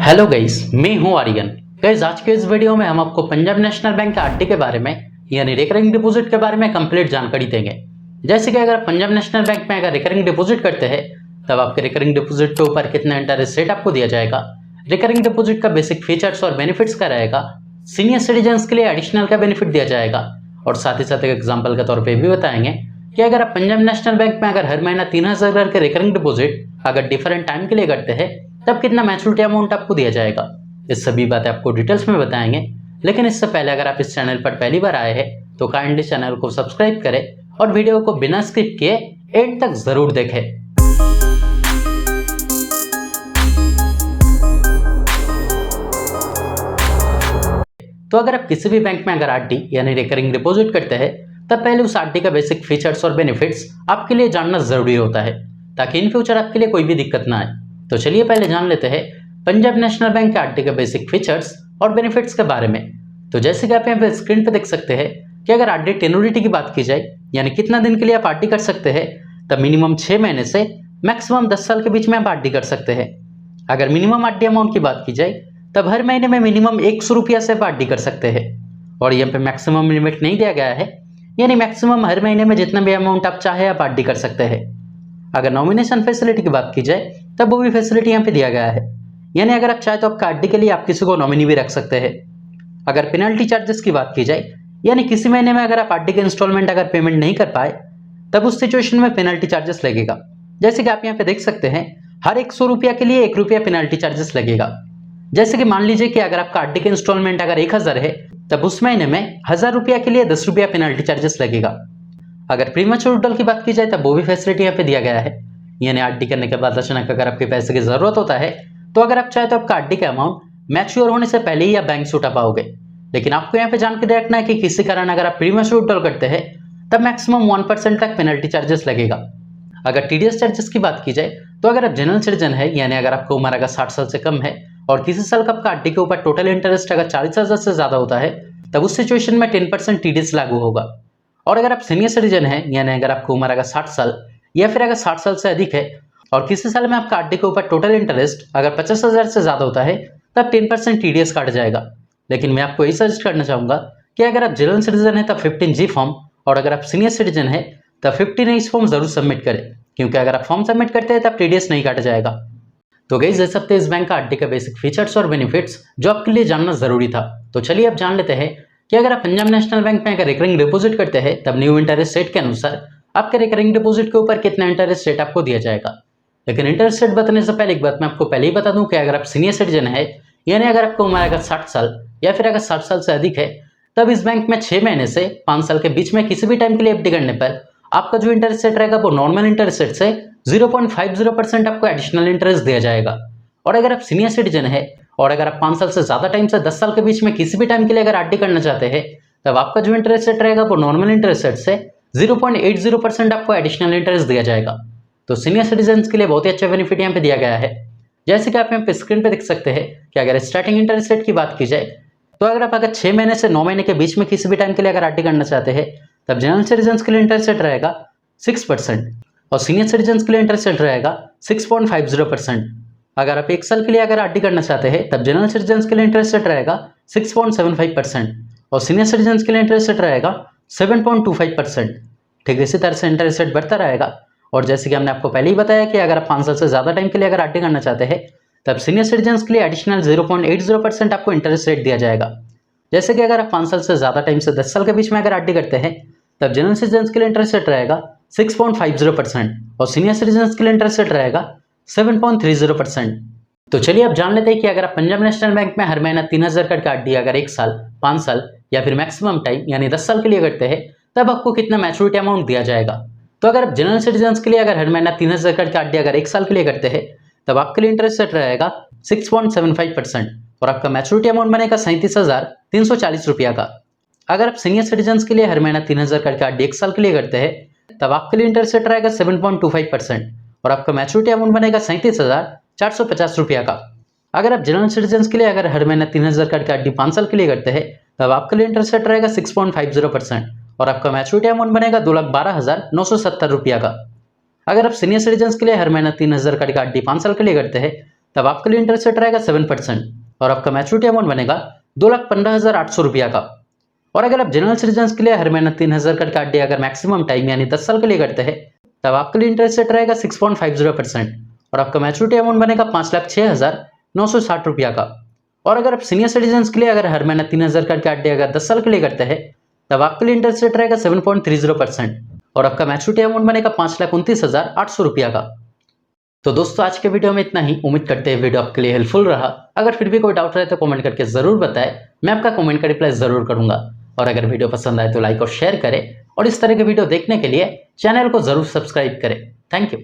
Hello guys, मैं हूं Aryan. Guys, आज के इस वीडियो में हम आपको पंजाब नेशनल बैंक के आरडी के बारे में यानी रिकरिंग डिपॉजिट के बारे में कंप्लीट जानकारी देंगे। जैसे कि अगर आप पंजाब नेशनल बैंक में अगर रिकरिंग डिपॉजिट करते हैं तब आपके रिकरिंग डिपॉजिट के ऊपर कितना इंटरेस्ट रेट आपको दिया जाएगा, रिकरिंग डिपॉजिट का बेसिक फीचर्स और बेनिफिट्स क्या रहेगा, सीनियर सिटीजन के लिए एडिशनल का बेनिफिट दिया जाएगा और साथ ही साथ एक एग्जाम्पल के तौर पर भी बताएंगे कि अगर आप पंजाब नेशनल बैंक में अगर हर महीना 3000 के रिकरिंग डिपॉजिट अगर डिफरेंट टाइम के लिए करते हैं तब कितना मैच्योरिटी अमाउंट आपको दिया जाएगा। इस सभी बातें आपको डिटेल्स में बताएंगे, लेकिन इससे पहले अगर आप इस चैनल पर पहली बार आए हैं तो काइंडली चैनल को सब्सक्राइब करें और वीडियो को बिना स्किप किए एंड तक जरूर देखें। तो अगर आप किसी भी बैंक में अगर आरडी यानी रिकरिंग डिपॉजिट करते हैं तब पहले उस आरडी का बेसिक फीचर्स और बेनिफिट्स आपके लिए जानना जरूरी होता है ताकि इन फ्यूचर आपके लिए कोई भी दिक्कत ना आए। तो चलिए पहले जान लेते हैं पंजाब नेशनल बैंक के आरडी के बेसिक फीचर्स और बेनिफिट्स के बारे में। तो जैसे कि आप यहाँ पे स्क्रीन पे देख सकते हैं कि अगर आरडी टेन्योरिटी की बात की जाए यानी कितना दिन के लिए आप आरडी कर सकते हैं तब मिनिमम 6 महीने से मैक्सिमम 10 साल के बीच में आप आरडी कर सकते हैं। अगर मिनिमम आरडी अमाउंट की बात की जाए तब हर महीने में मिनिमम 100 रुपया से आप आरडी कर सकते हैं और यहाँ पे मैक्सिमम लिमिट नहीं दिया गया है, यानी मैक्सिमम हर महीने में जितना भी अमाउंट आप चाहे आप आरडी कर सकते हैं। अगर नॉमिनेशन फैसिलिटी की बात की जाए तब वो भी फैसिलिटी यहाँ पे दिया गया है, यानी अगर आप चाहे तो आपका आरडी के लिए आप किसी को नॉमिनी भी रख सकते हैं। अगर पेनल्टी चार्जेस की बात की जाए यानी किसी महीने में अगर आप आरडी के इंस्टॉलमेंट अगर पेमेंट नहीं कर पाए तब उस सिचुएशन में पेनल्टी चार्जेस लगेगा। जैसे कि आप यहाँ पे देख सकते हैं हर 100 रुपया के लिए 1 रुपया पेनल्टी चार्जेस लगेगा। जैसे कि मान लीजिए कि अगर आपका आरडी के इंस्टॉलमेंट अगर 1000 है तब उस महीने में 1000 रुपया के लिए 10 रुपया पेनल्टी चार्जेस लगेगा। अगर प्रीमैच्योर विड्रॉल की बात की जाए तब वो भी फैसिलिटी यहाँ पे दिया गया है, यानी आरडी करने के बाद अचानक अगर आपके पैसे की जरूरत होता है तो अगर आप चाहे तो आपका आरडी का अमाउंट मैच्योर होने से पहले ही आप बैंक से उठा पाओगे। लेकिन आपको यहाँ पे जानकारी रखना है कि किसी कारण अगर आप प्रीमैच्योर विड्रॉल करते हैं तब मैक्सिमम 1% तक पेनल्टी चार्जेस लगेगा। अगर टीडीएस चार्जेस की बात की जाए तो अगर आप जनरल सिटीजन है यानी अगर आपका उम्र अगर 60 साल से कम है और किसी साल का आपका आरडी के ऊपर टोटल इंटरेस्ट अगर 40,000 से ज्यादा होता है तब उस सिचुएशन में 10% टीडीएस लागू होगा। और अगर आप सीनियर सिटीजन है यानी अगर आपकी उम्र अगर 60 साल या फिर अगर 60 साल से अधिक है और किसी साल में आपका आरडी के ऊपर टोटल इंटरेस्ट अगर 50,000 से ज्यादा होता है तब 10% टीडीएस काट जाएगा। लेकिन मैं आपको यही सजेस्ट करना चाहूंगा कि अगर आप जनरल सिटीजन है तब 15G फॉर्म और अगर आप सीनियर सिटीजन है तब 15H फॉर्म जरूर सबमिट करें, क्योंकि अगर आप फॉर्म सबमिट करते हैं तब टीडीएस नहीं काटा जाएगा। तो गाइस, ये सब थे इस बैंक का आरडी का बेसिक फीचर्स और बेनिफिट्स जो आपके लिए जानना जरूरी था। तो चलिए अब जान लेते हैं कि अगर आप पंजाब नेशनल बैंक में अगर रिकरिंग डिपॉजिट करते हैं तब न्यू इंटरेस्ट रेट के अनुसार आपके रिकरिंग डिपॉजिट के ऊपर कितना इंटरेस्ट रेट आपको दिया जाएगा। लेकिन इंटरेस्ट रेट बताने से पहले एक बात मैं आपको पहले ही बता दूं कि अगर आप सीनियर सिटीजन है यानी अगर आपको उम्र अगर 60 साल या फिर अगर 60 साल से अधिक है तब इस बैंक में 6 महीने से 5 साल के बीच में किसी भी टाइम के लिए एफडी करने पर आपका जो इंटरेस्ट रेट रहेगा वो नॉर्मल इंटरेस्ट रेट से 0.50% आपको एडिशनल इंटरेस्ट दिया जाएगा। और अगर आप सीनियर सिटीजन है और अगर आप 5 साल से ज्यादा टाइम से 10 साल के बीच में किसी भी टाइम के लिए अगर आरडी करना चाहते हैं तब आपका जो इंटरेस्ट रेट रहेगा वो नॉर्मल इंटरेस्ट रेट से 0.80% आपको एडिशनल इंटरेस्ट दिया जाएगा। तो सीनियर सिटीजन के लिए बहुत ही अच्छा बेनिफिट यहाँ पे दिया गया है। जैसे कि आप यहाँ पे स्क्रीन पे देख सकते हैं कि अगर स्टार्टिंग इंटरेस्ट रेट की बात की जाए तो अगर आप अगर 6 महीने से 9 महीने के बीच में किसी भी टाइम के लिए अगर आरडी करना चाहते हैं तब जनरल सिटीजन के लिए इंटरेस्ट रेट रहेगा 6% और सीनियर सिटीजन के लिए इंटरेस्ट रेट रहेगा 6.50%। अगर आप 1 साल के लिए अगर आरडी करना चाहते हैं तब जनरल सिटीजन के लिए इंटरेस्ट रेट रहेगा 6.75% और सीनियर सिटीजन के लिए इंटरेस्ट रेट रहेगा 7.25%। ठीक इसी तरह से इंटरेस्ट रेट बढ़ता रहेगा। और जैसे कि हमने आपको पहले ही बताया कि अगर आप 5 साल से ज्यादा टाइम के लिए अगर आरडी करना चाहते हैं तब सीनियर सिटीजन के लिए एडिशनल 0.80% आपको इंटरेस्ट रेट दिया जाएगा। जैसे कि अगर आप 5 साल से ज्यादा टाइम से 10 साल के बीच में अगर आरडी करते हैं तब जनरल सिटीजन के लिए इंटरेस्ट रेट रहेगा 6.50% और सीनियर सिटीजन के लिए इंटरेस्ट रेट रहेगा 7.30%। तो चलिए अब जान लेते हैं कि अगर आप पंजाब नेशनल बैंक में हर महीना 3000 का आरडी अगर 1 साल, 5 साल या फिर मैक्सिमम टाइम यानी 10 साल के लिए करते हैं तब आपको कितना मैच्योरिटी अमाउंट दिया जाएगा। तो अगर आप जनरल सिटीजन के लिए अगर हर महीना 3000 का आरडी अगर 1 साल के लिए करते हैं तब आपके लिए इंटरेस्ट रेट रहेगा 6.75% और आपका मैच्योरिटी अमाउंट बनेगा 37,340 रुपया का। अगर आप सीनियर सिटीजन के लिए हर महीना 3000 का आरडी 1 साल के लिए करते हैं तब आपके लिए इंटरेस्ट रेट रहेगा 7.25% और आपका मैच्योरिटी अमाउंट बनेगा 37,450 रुपया का। अगर आप जनरल सिटीजन के लिए अगर हर महीना 3000 का आरडी 5 साल के लिए करते हैं तब आपके लिए इंटरेस्ट रेट रहेगा 6.50% और आपका मैच्योरिटी अमाउंट बनेगा 2,12,970 रुपया का। अगर आप सीनियर सिटीजन के लिए हर महीना 3000 का आरडी 5 साल के लिए करते हैं तब आपके लिए इंटरेस्ट रेट रहेगा 7% और आपका मैच्योरिटी अमाउंट बनेगा 2,15,800 रुपया का। और अगर आप जनरल सिटीजन के लिए हर महीना 3,000 करके आरडी अगर मैक्सिमम टाइम यानी 10 साल के लिए करते हैं तब आपके लिए इंटरेस्ट रेट रहेगा 6.50% और आपका मैच्योरिटी अमाउंट बनेगा 5,06,960 रुपया का। और अगर आप सीनियर सिटीजन के लिए अगर हर महीना 3,000 करके आरडी अगर 10 साल के लिए करते हैं तब आपके लिए इंटरेस्ट रेट रहेगा 7.30% और आपका मैच्योरिटी अमाउंट बनेगा 5,29,800 रुपया का। तो दोस्तों आज के वीडियो में इतना ही। उम्मीद करते हैं वीडियो आपके लिए हेल्पफुल रहा। अगर फिर भी कोई डाउट रहे तो कमेंट करके जरूर बताएं, मैं आपका कमेंट का रिप्लाई जरूर करूंगा। और अगर वीडियो पसंद आए तो लाइक और शेयर करें और इस तरह के वीडियो देखने के लिए चैनल को जरूर सब्सक्राइब करें। Thank you.